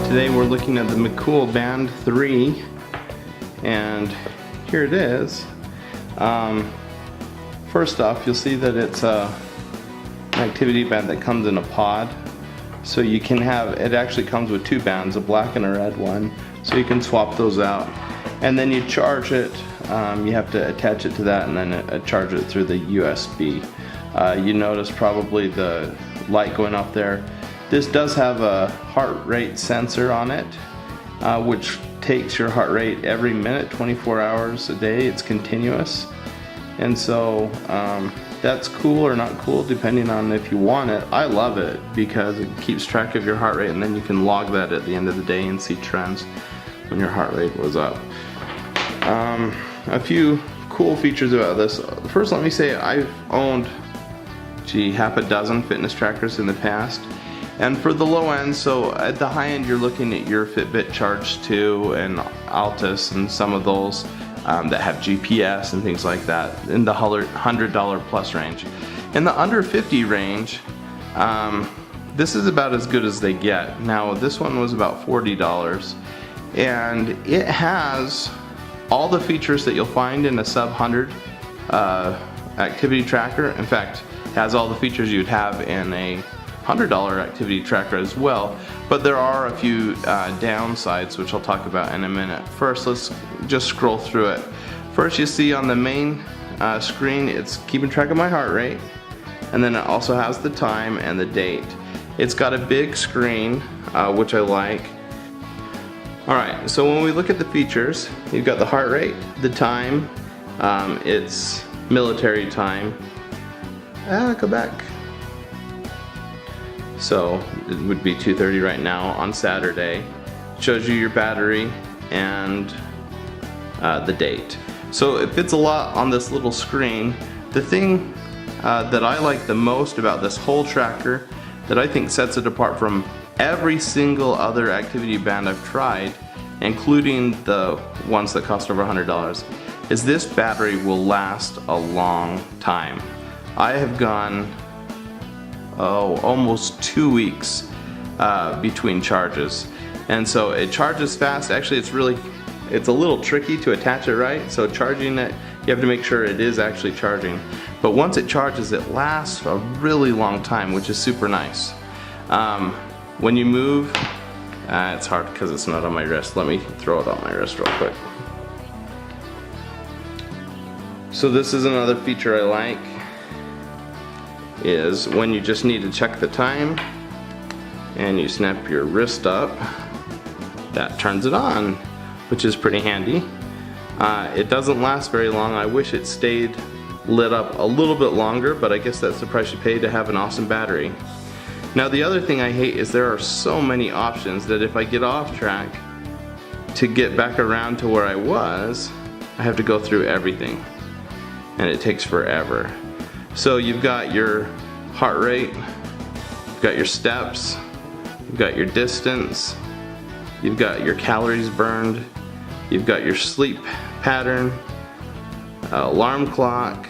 Today we're looking at the MGcool Band 3, and here it is. First off, you'll see that it's an activity band that comes in a pod. So you can have, it actually comes with two bands, a black and a red one, so you can swap those out. And then you charge it, you have to attach it to that and then charge it through the USB. You notice probably the light going off there. This does have a heart rate sensor on it, which takes your heart rate every minute, 24 hours a day. It's continuous. And so that's cool or not cool depending on if you want it. I love it because it keeps track of your heart rate, and then you can log that at the end of the day and see trends when your heart rate was up. A few cool features about this. First, let me say I've owned half a dozen fitness trackers in the past. And for the low end, so at the high end you're looking at your Fitbit Charge 2 and Altus and some of those that have GPS and things like that in the $100 plus range. In the under 50 range, this is about as good as they get. Now this one was about $40, and it has all the features that you'll find in a sub 100 activity tracker. In fact, it has all the features you'd have in a $100 activity tracker as well, but there are a few downsides which I'll talk about in a minute. First, let's just scroll through it. First, you see on the main screen it's keeping track of my heart rate, and then it also has the time and the date. It's got a big screen, which I like. Alright, so when we look at the features, you've got the heart rate, the time, it's military time. Go back. So it would be 2:30 right now on Saturday. It shows you your battery and the date. So it fits a lot on this little screen. The thing that I like the most about this whole tracker, that I think sets it apart from every single other activity band I've tried, including the ones that cost over $100, is this battery will last a long time. I have gone almost 2 weeks between charges, and so it charges fast. Actually, it's a little tricky to attach it right, so charging it, you have to make sure it is actually charging, but once it charges, it lasts a really long time, which is super nice. When you move, it's hard because it's not on my wrist. Let me throw it on my wrist real quick. So this is another feature I like, is when you just need to check the time and you snap your wrist up, that turns it on, which is pretty handy. It doesn't last very long. I wish it stayed lit up a little bit longer, but I guess that's the price you pay to have an awesome battery. Now the other thing I hate is there are so many options that if I get off track, to get back around to where I was, I have to go through everything, and it takes forever. So you've got your heart rate, you've got your steps, you've got your distance, you've got your calories burned, you've got your sleep pattern, alarm clock,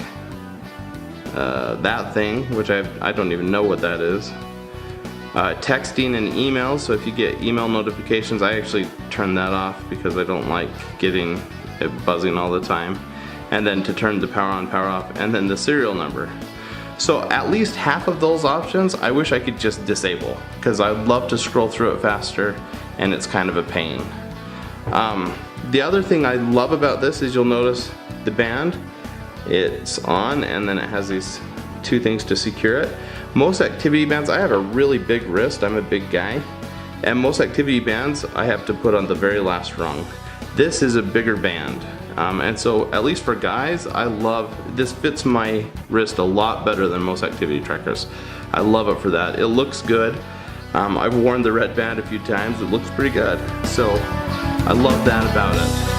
that thing, which I don't even know what that is, texting and emails. So if you get email notifications, I actually turn that off because I don't like getting it buzzing all the time. And then to turn the power on, power off, and then the serial number. So at least half of those options I wish I could just disable, because I'd love to scroll through it faster and it's kind of a pain. The other thing I love about this is you'll notice the band, it's on, and then it has these two things to secure it. Most activity bands, I have a really big wrist, I'm a big guy, and most activity bands I have to put on the very last rung. This is a bigger band. And so at least for guys, I love, this fits my wrist a lot better than most activity trackers. I love it for that. It looks good. I've worn the red band a few times. It looks pretty good. So I love that about it.